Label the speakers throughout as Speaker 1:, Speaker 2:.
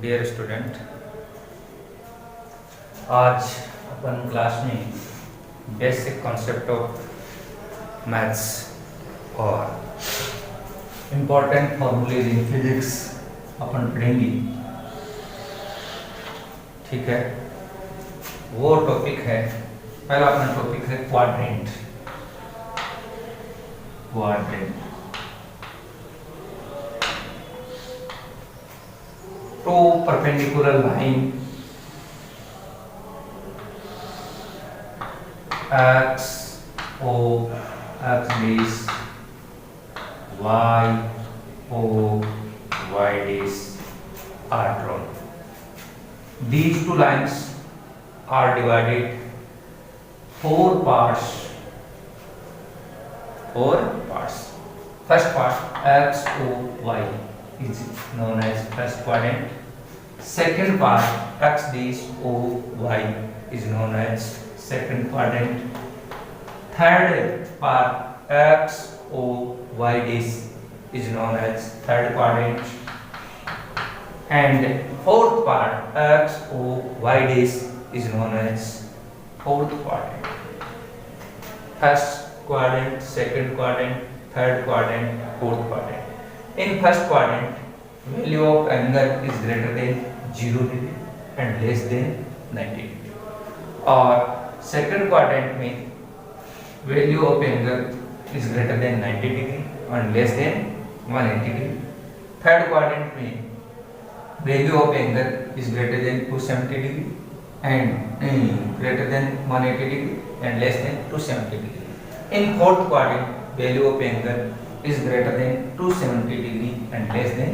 Speaker 1: Dear student, आज अपन class में basic concept of maths और इम्पोर्टेंट फॉर्मूलेज इन फिजिक्स अपन पढ़ेंगे। ठीक है, वो टॉपिक है, पहला अपना टॉपिक है quadrant. Quadrant to perpendicular line x o x dash y o y dash are drawn. These two lines are divided four parts. First part x o y is known as first quadrant. Second part x dash o y is known as second quadrant. Third part x o y dash is known as third quadrant. And fourth part x o y dash is known as fourth quadrant. First quadrant, second quadrant, third quadrant, fourth quadrant. In first quadrant, value of angle is greater than 0 degree and less than 90 degree. और second quadrant में value of angle is greater than 90 degree and less than 180 degree. Third quadrant में value of angle is greater than 270 degree and greater than 180 degree and less than 270 degree. In fourth quadrant, value of angle is greater than 270 degree and less than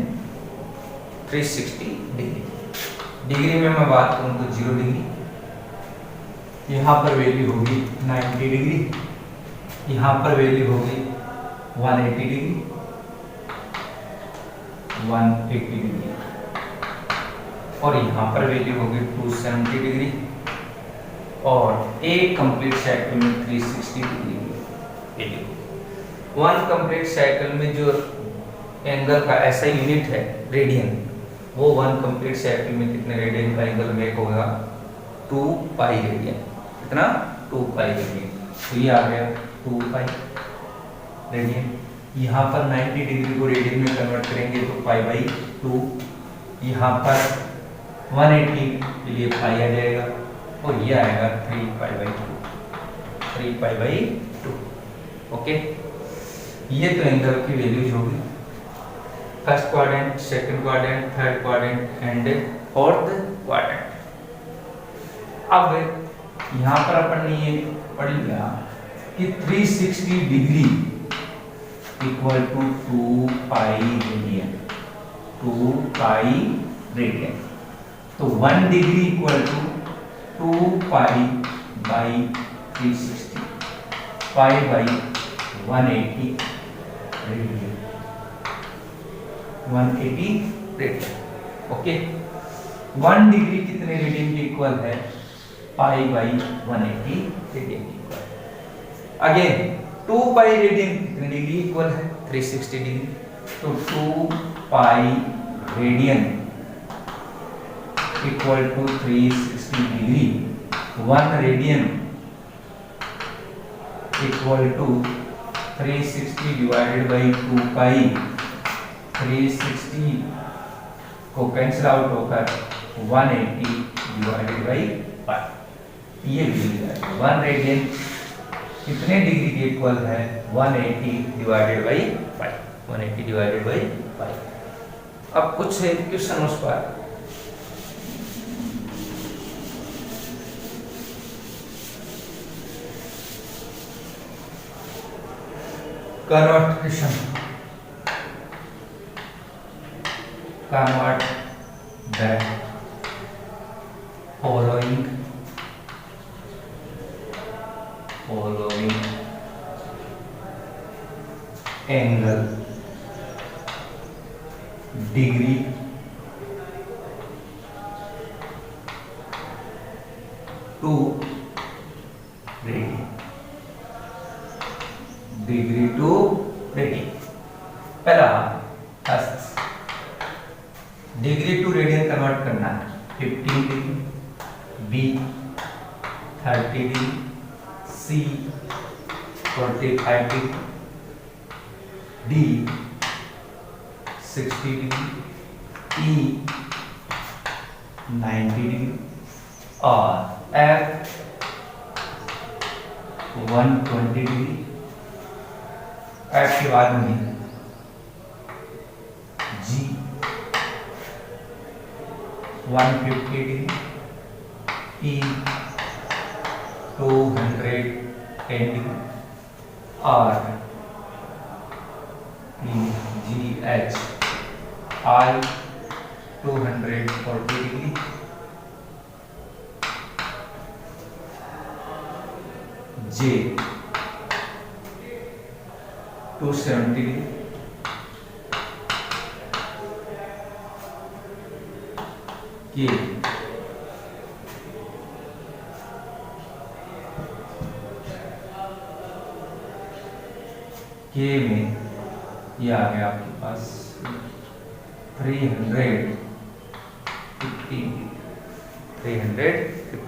Speaker 1: 360 degree. Degree में मैं बात करूँ तो 0 degree, यहाँ पर value होगी 90 degree, यहाँ पर वैल्यू होगी 180 डिग्री, 180 डिग्री और यहाँ पर वैल्यू होगी 270 डिग्री और एक कंप्लीट साइकिल में 360 degree value. One complete cycle में जो एंगल का ऐसा यूनिट है रेडियन, वो वन कंप्लीट साइकिल में कितने रेडियन का एंगल मेक होगा? 2 पाई रेडियन। कितना? 2 पाई रेडियन। तो ये आ गया 2 पाई रेडियन। यहाँ पर 90 डिग्री को रेडियन में कन्वर्ट करेंगे तो पाई बाई 2। यहाँ पर 180 के लिए पाई आ जाएगा और ये आएगा 3 pi by 2। 3 pi by 2। Okay, ये तो एंगल की वैल्यूज होगी first quadrant, second quadrant, third quadrant and fourth quadrant. अब यहाँ पर अपन ने ये पढ़ लिया कि 360 degree equal to 2 pi radian. 2 pi radian, तो 1 degree equal to 2 pi by 360 pi by 180 radian. 180 radian. Okay, 1 degree कितने रेडियन के इक्वल है? पाई बाई 180 रेडियन के इक्वल। अगेन 2 पाई रेडियन कितने डिग्री इक्वल है? 360 डिग्री। तो 2 pi radian equal to 360 degree. 1 radian equal to 360 divided by 2 pi. 360 को cancel out होकर 180 divided by pi. ये वैल्यू है 1 रेडियन कितने डिग्री के इक्वल है? 180 divided by pi. 180 divided by पाई। अब कुछ है क्वेश्चन उस पर। Convert the following angle degree to radian। Degree to radian. पहला डिग्री टू रेडियन कन्वर्ट करना है। 15 degree, B 30 degree, C 45 degree, D 60 degree, E 90 degree और एफ 120 डिग्री। एफ के बाद में जी 150 डिग्री, ई 210 डिग्री और G H I 240 degree, J 270 degree, K में ये आ गया आपके पास 315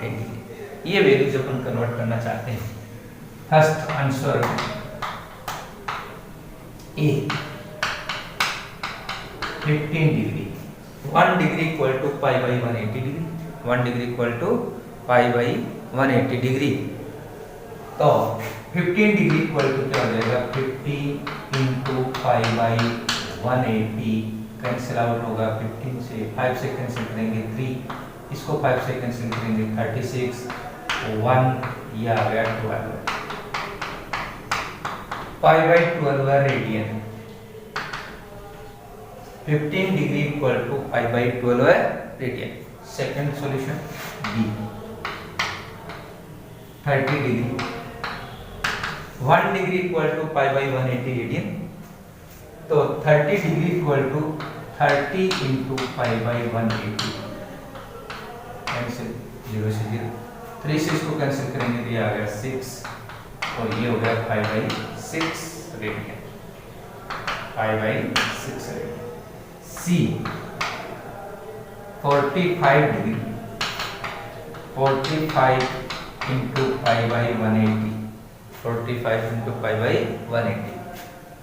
Speaker 1: डिग्री। ये वैल्यूज अपन कन्वर्ट करना चाहते हैं। First answer A 15 degree. 1 degree equal to pi by 180 degree. 1 degree equal to pi by 180 degree. तो 15 डिग्री इक्वल टू क्या हो जाएगा? 50 into pi by 180 cancel out होगा। 15 से 5 से कैंसिल करेंगे 3, इसको 5 से कैंसिल करेंगे 36, 1 या आ गया 12। Pi by 12 radian. 15 degree equal to pi by 12 radian. Second solution B 30 degree. 1 degree equal to pi by 180 radian. तो 30 degree equal to 30 into pi by 180 cancel 0 से 0। 3 से इसको कैंसिल करेंगे तो ये आ गया 6 और ये हो गया pi by 6 radian. Pi by 6 radian. C 45 degree. 45 into pi by 180। 45 into pi by 180।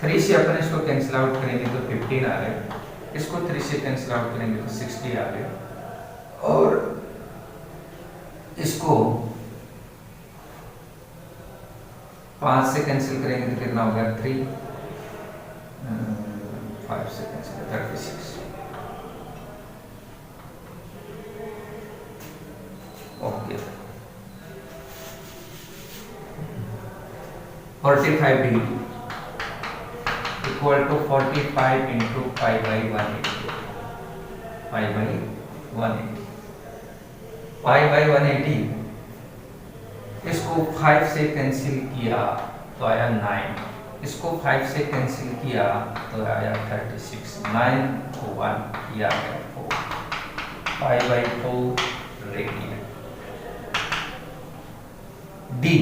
Speaker 1: 3 से अपन इसको कैंसिल आउट करेंगे तो 15 आ गया। इसको 3 से कैंसिल आउट करेंगे तो 60 आ गया। और इसको 5 से कैंसिल करेंगे तो कितना हो गया? 3। 5 से cancel 36। Okay 45 degree equal to 45 into pi by 180। Pi by 180। Pi by 180 इसको 5 से कैंसिल किया तो आया 9। इसको 5 से कैंसिल किया तो आया 36। 9 को 1 या 4। Pi by 4 radian. D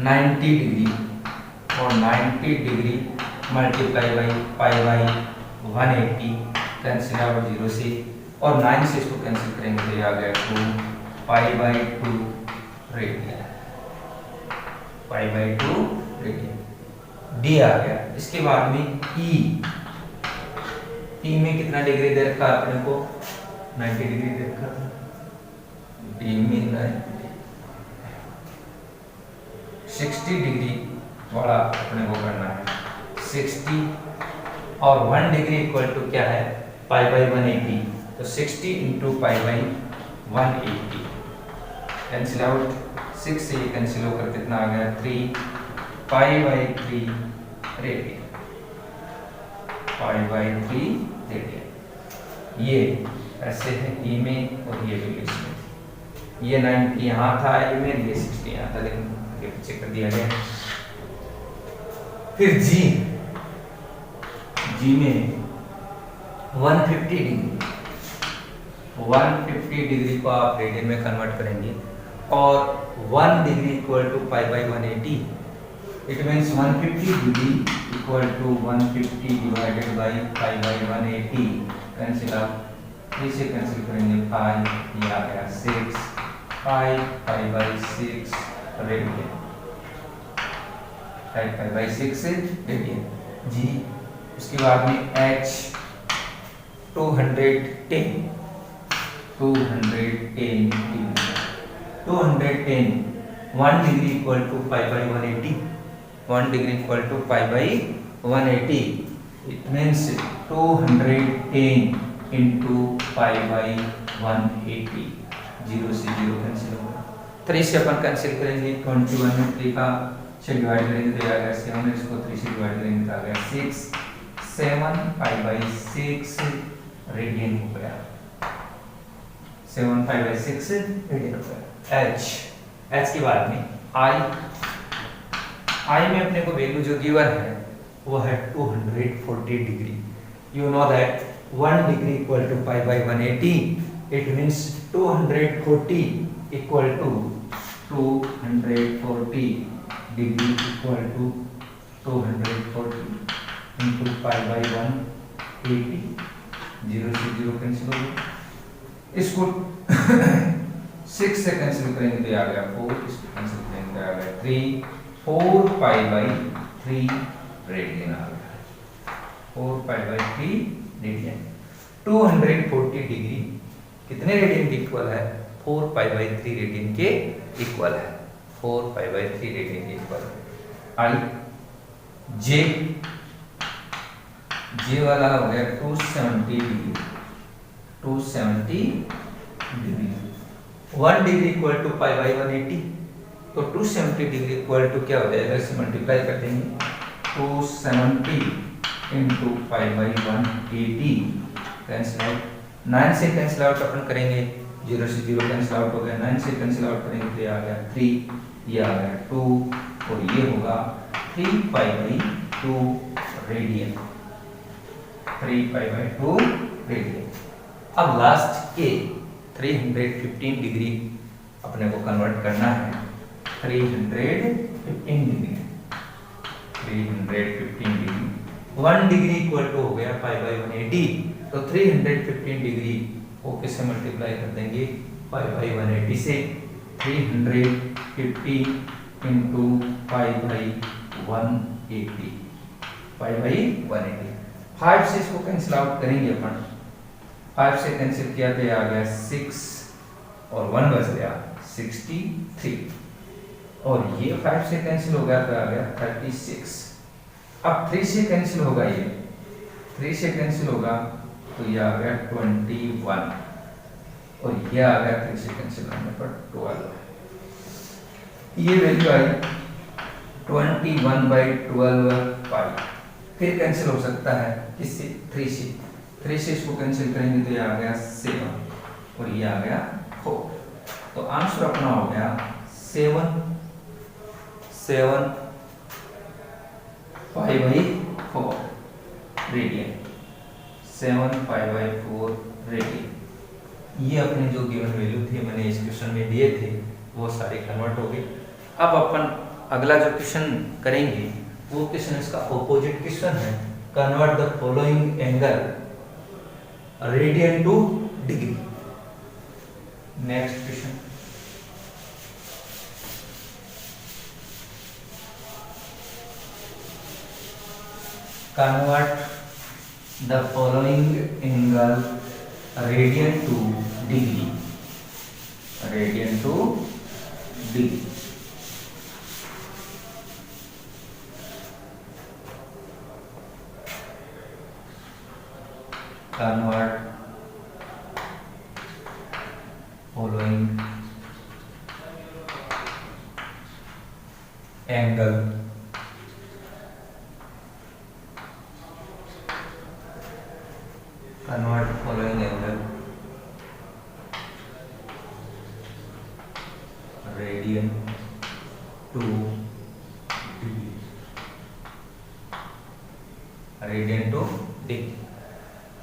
Speaker 1: 90 degree और 90 degree multiply by pi by 180 cancel out 0 से और 9 से इसको कैंसिल करेंगे तो ये आ गया 2 pi by 2 radian. Pi by 2 radian. D आ गया। इसके बाद में ई में कितना डिग्री दे रखा अपने को? 90 डिग्री दे रखा था। डी में 60 डिग्री वाला अपने को करना है। 60 और 1 डिग्री इक्वल टू क्या है? Pi by 180। तो 60 into pi by 180 cancel out. 6 से ये कैंसिल होकर कितना आ गया? 3 pi by 3 radian. Pi by 3 radian. ये ऐसे है ई में और ये भी इसमें। ये 90 यहाँ था ई में, ये 60 यहाँ था, लेकिन ये पीछे कर दिया गया। फिर जी में 150 डिग्री। 150 डिग्री को आप रेडियन में कन्वर्ट करेंगे और 1 degree equal to pi by 180। It means 150 degree equal to 150 divided by 5/180 cancel out, 3 से कैंसिल करेंगे 5, ये आ गया 6, 5/6 रेडियन, 5/6 रेडियन जी। उसके बाद में h 210 degree, 1 degree equal to 5/180, 1 degree equal to 5/180, it means 210 into 5/180, 0 से 0 कैंसिल होगा, 3 से अपन कैंसिल करेंगे, 21 में 3 का से डिवाइड करेंगे तो आ गया 7, इसको 3 से डिवाइड करेंगे तो आ गया 6, 7 5/6 रेडियन हो गया, 7 5/6 रेडियन हो गया। h के बाद में I में अपने को वैल्यू जो गिवन है वो है 240 degree. You know that 1 degree equal to 5/180, it means 240 equal to 240 degree equal to 240 into 5/180, 0 से 0 कैंसिल हो गया, इसको 6 से कैंसिल करेंगे तो आ गया 4, इसको कैंसिल करेंगे तो आ गया 3, 4π/3 रेडियन आ गया, 4π/3 रेडियन। 240 डिग्री कितने रेडियन के इक्वल है? 4π/3 रेडियन के इक्वल है, 4π/3 रेडियन के इक्वल है। आई जे वाला हो गया 270 degree, 270 degree, 1 degree equal to 5/180, तो 270 डिग्री इक्वल टू क्या हो जाएगा, इसे मल्टीप्लाई कर देंगे, 270 इंटू 5/180 कैंसिल आउट, 9 से कैंसिल आउट अपन करेंगे, 0 से 0 कैंसिल आउट हो गया, 9 से कैंसिल आउट करेंगे तो ये आ गया 3, ये आ गया 2 और ये होगा 3π/2 रेडियन, 3π/2 रेडियन। अब लास्ट के 315 डिग्री अपने को कन्वर्ट करना है, 315 degree, 315 degree, 1 degree equal to हो गया 5/180, तो 315 डिग्री को किससे मल्टीप्लाई कर देंगे, 5/180 से, 350 इंटू 5/180, 5/180, 5 से इसको कैंसिल आउट करेंगे अपन, 5 से कैंसिल किया तो आ गया 6 और 1 बच गया 63, और ये 5 से कैंसिल हो गया तो आ गया 36। अब 3 से कैंसिल होगा, ये 3 से कैंसिल होगा तो ये आ गया 21, और ये आ गया 3 से कैंसिल होने पर 12, ये वैल्यू आई 21/12 फिर कैंसिल हो सकता है किससे, 3 से, 3 से इसको कैंसिल करेंगे तो ये आ गया 7 और ये आ गया 4, तो आंसर अपना हो गया 7 π/4 रेडियन, 7 π/4 रेडियन। ये अपने जो गिवन वैल्यू थे मैंने इस क्वेश्चन में दिए थे वो सारे कन्वर्ट हो गए। अब अपन अगला जो क्वेश्चन करेंगे वो क्वेश्चन इसका ऑपोजिट क्वेश्चन है, convert the following angle radian two degree. Next question, convert the following angle radian to degree, radian to degree। convert following angle convert following angle radian to degree, radian to degree।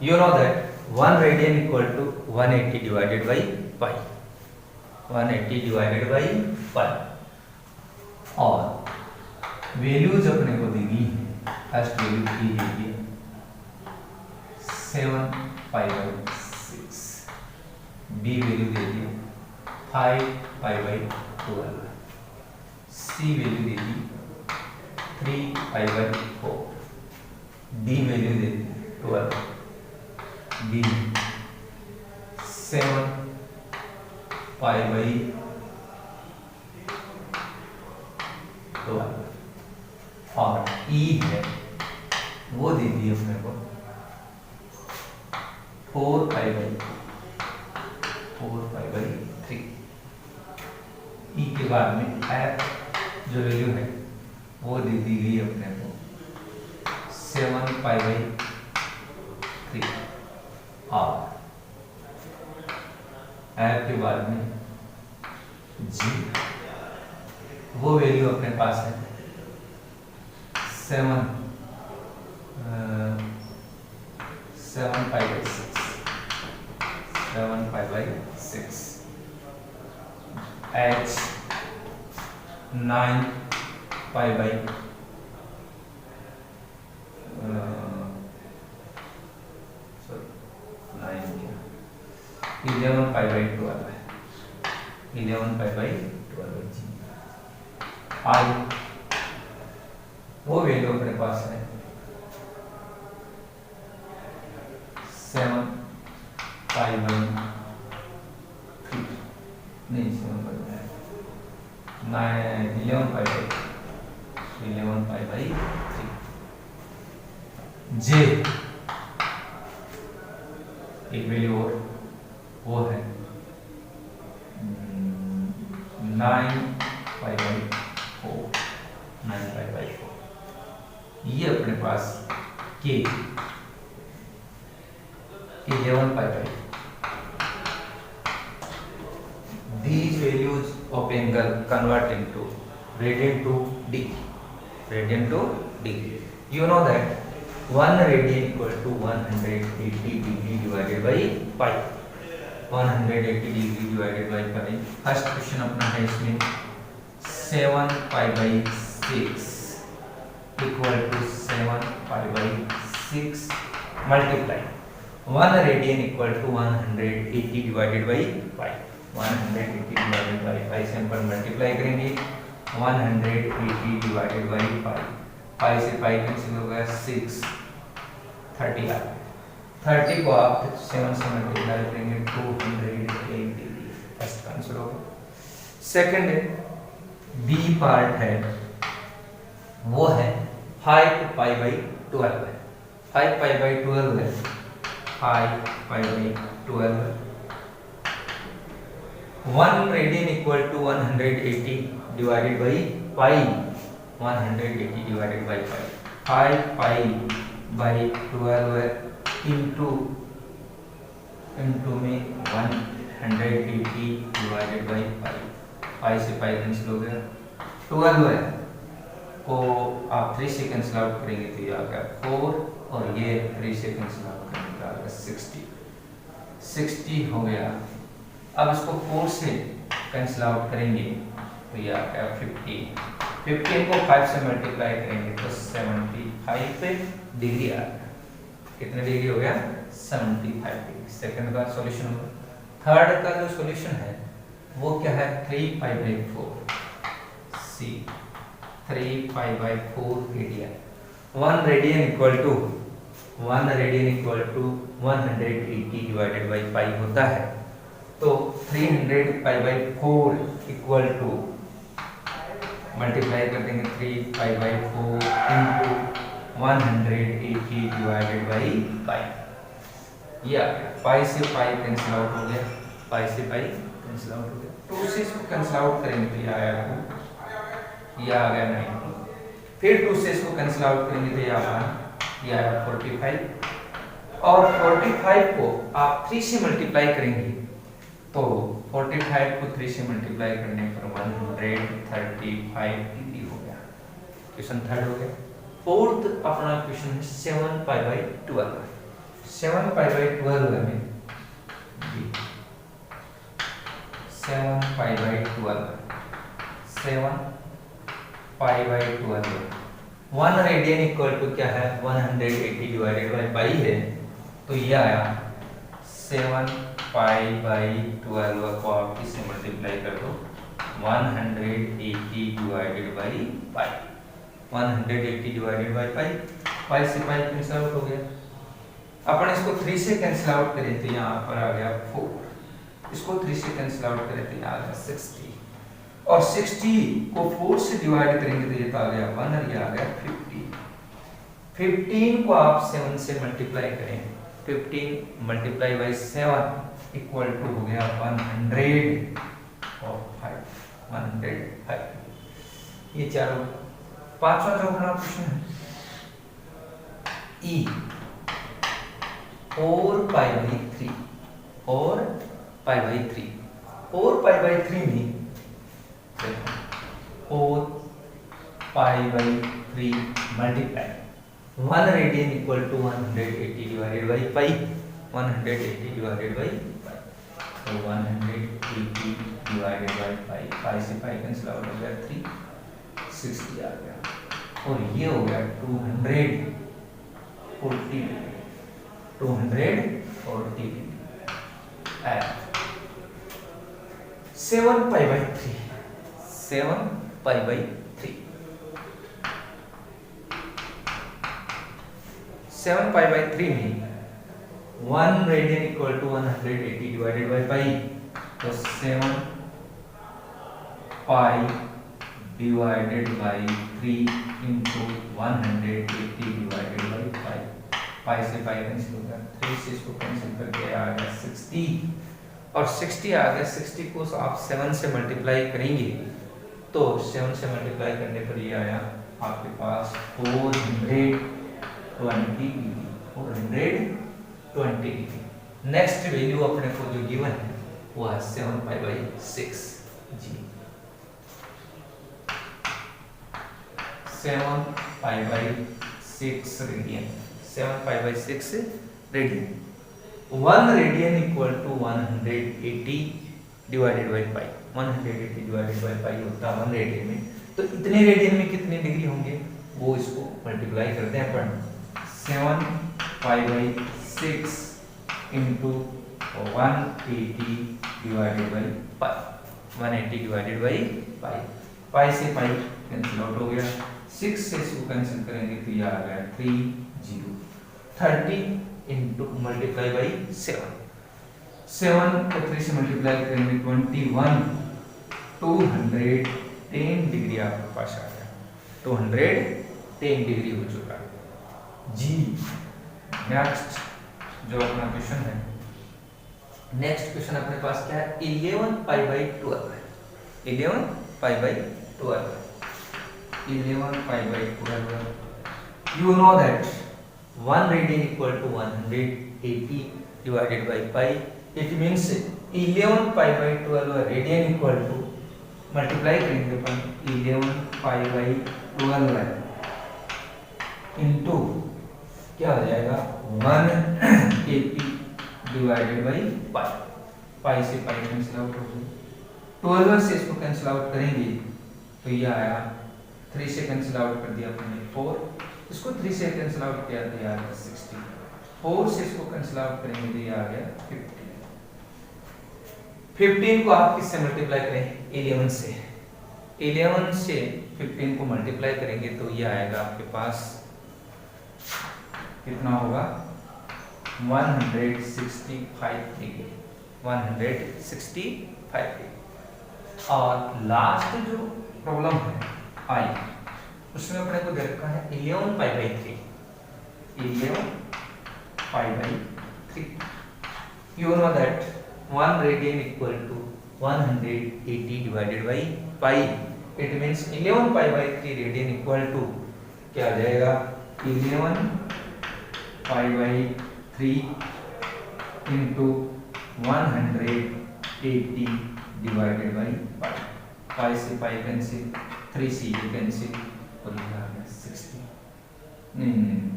Speaker 1: You know that 1 radian equal to 180 divided by pi, 180 divided by pi, और values अपने को दी गई first value B लीजिए 7 pi by 6, B value दीजिए 5 pi by 12, C value दीजिए 3 pi by 4, D value दीजिए 12, B 7 pi by 12, और ई है वो दे दी अपने को 4 पाई बाई 3। ई के बाद में एफ जो वैल्यू है वो दे दी गई अपने को 7 पाई बाई 3, और एफ के बाद में जी वो वैल्यू अपने पास है 7 pi by 6, 7 pi by 6, H 9 pi by 11 pi by 12 है, 11 पाई बाई 12 जी। आई वो वैल्यू अपने पास है 7 पाई बाई 3, नहीं 7 पाई बाई 11 पाई बाई 3। जे एक वैल्यू और वो है 9 पाई बाई 4, 9 पाई बाई 4। ये अपने पास के 11 pi by. These values of angle convert into radian to degree. Radian to degree. You know that 1 radian equal to 180 degree divided by pi. 180 degree divided by pi. First question अपना है इसमें 7 pi by 6 equal to 7 pi by 6 multiply 1 radian equal to 180 divided by pi. 180 divided by pi से हम multiply करेंगे 180 divided by pi. Pi से pi cancel हो गया 6 30 आ गया। 30 को आप 7 से मल्टीप्लाई करेंगे 280 डिग्री फर्स्ट आंसर होगा। सेकंड है बी पार्ट है वो है 5 पाई बाई 12 है। 5 पाई बाई 12 है 5 pi by 12। 1 radian equal to 180 divided by pi. 180 divided by pi 5 pi by 12 into में 180 डिवाइडेड बाई पाई। पाई से पाई कैंसिल हो गया 12 है को आप 3 से कैंसिल आउट करेंगे तो ये आ गया 4 और ये 3 से कैंसिल आउट करेंगे तो आ गया 60 हो गया। अब इसको 4 से कैंसिल आउट करेंगे तो ये आ गया 15 को 5 से मल्टीप्लाई करेंगे तो 75 डिग्री आ गया। कितने डिग्री हो गया 75 डिग्री। सेकंड का सॉल्यूशन होगा। थर्ड का जो सॉल्यूशन है वो क्या है 3 पाई बाई 4 सी 3 pi by 4 radian. 1 radian equal to 180 divided by pi होता है तो 300 pi by 4 equal to multiply कर देंगे 3 pi by 4 into 180 divided by pi. ये आ गया। पाई से पाई कैंसिल आउट हो गया। पाई से पाई कैंसिल आउट हो गया। 2 से इसको कैंसिल आउट करेंगे तो ये आया 2, ये आ गया 90। फिर 2 से इसको कैंसिल आउट करेंगे तो ये आया 45 और 45 को आप 3 से मल्टीप्लाई करेंगे तो 45 को 3 से मल्टीप्लाई करने पर 135 डिग्री हो गया। क्वेश्चन थर्ड हो गया। फोर्थ अपना क्वेश्चन है 7 पाई बाई 12। 7 पाई बाई 12 में 7 pi by 12 7 pi by 12 1 radian equal to क्या है 180 डिवाइडेड बाई पाई है, तो ये आया 7 पाई बाई 12 को आप इससे मल्टीप्लाई कर दो 180 divided by pi 180 divided by pi, pi से पाई कैंसिल आउट हो गया। अपन इसको 3 से कैंसिल आउट करें तो यहाँ पर आ गया 4, इसको 3 से कैंसिल आउट करें तो यहाँ आ गया 60, और 60 को 4 से डिवाइड करेंगे तो ये तो आ गया 1 और ये आ गया 15। 15 को आप 7 से मल्टीप्लाई करें, 15 मल्टीप्लाई बाई 7 इक्वल टू हो गया 105। ये चारों, पांचवा जो अपना क्वेश्चन है ई 4 पाई बाई 3 और पाई बाई 3 और पाई बाई 3 में 4 pi by 3 multiply 1 radian equal to 180 divided by pi 180 divided by pi, तो 180 डिवाइडेड बाई पाई, पाई से पाई कैंसिल आउट हो गया 3, 60 आ गया, और ये हो गया 240 at 7 pi by 3, 7 pi by 3, 7 pi by 3 में 1 radian equal to 180 divided by pi, तो 7 pi divided by 3 into 180 divided by pi, pi से पाई कैंसिल हो गया, 3 से इसको कैंसिल करके आ गया 60, और 60 आ गया, 60 को आप 7 से मल्टीप्लाई करेंगे तो 7 से मल्टीप्लाई करने पर ये आया आपके पास 420 डिग्री। नेक्स्ट वैल्यू अपने को जो गिवन है वो है 7 पाई बाई 6 जी, 7 pi by 6 radian, 7 pi by 6 radian. 1 radian equal to 180 divided by pi, 180 divided by pi होता है 1 रेडियन में, तो इतने रेडियन में कितने डिग्री होंगे वो इसको मल्टीप्लाई करते हैं अपन, 7 pi by 6 into 180 divided by pi, 180 divided by pi, pi से पाई कैंसिल आउट हो गया, 6 से इसको कैंसिल करेंगे तो ये आ गया 30 इंटू मल्टीप्लाई बाई 7, 7 को 3 से मल्टीप्लाई करेंगे 21, 210 डिग्री आपके पास आ गया, 210 डिग्री हो चुका है जी। नेक्स्ट जो अपना क्वेश्चन है, नेक्स्ट क्वेश्चन अपने पास क्या है 11 पाई बाई 12 है, 11 pi by 12, 11 pi by 12, you know that 1 radian equal to 180 divided by pi, it means 11 pi by 12 radian equal to, multiply करेंगे अपन 11 पाई बाई 12 इंटू क्या हो जाएगा 180 डिवाइडेड बाई पाई, पाई से pi cancel out हो गया, 12 से इसको cancel out करेंगे तो ये आया, 3 से कैंसिल आउट कर दिया अपने 4, इसको 3 से कैंसिल आउट किया तो ये आ गया 60, 4 से इसको कैंसिल आउट करेंगे तो ये आ गया 15 को आप किससे मल्टीप्लाई करें 11 से, 11 से 15 को मल्टीप्लाई करेंगे तो ये आएगा आपके पास कितना होगा 165 डिग्री, 165 डिग्री। और लास्ट जो प्रॉब्लम है आई, उसमें अपने को दे रखा है 11 pi by 3, 11 pi by 3, you know that 1 radian equal to 180 divided by pi, it means 11 pi by 3 radian equal to क्या आ जाएगा 11 pi by 3 into 180 divided by pi, pi से पाई कैंसिल, 3 से ये कैंसिल और ये आ गया 60, नहीं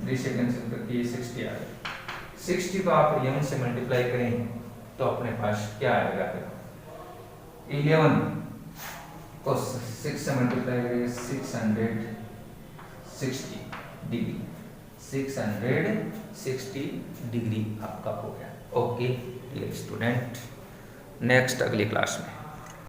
Speaker 1: 3 से कैंसिल करके ये 60 आ गया, 60 को आप 11 से मल्टीप्लाई करें तो अपने पास क्या आएगा 11 को 6 से मल्टीप्लाई करेंगे 60 डिग्री, 660 डिग्री आपका हो गया। ओके डियर स्टूडेंट, नेक्स्ट अगली क्लास में।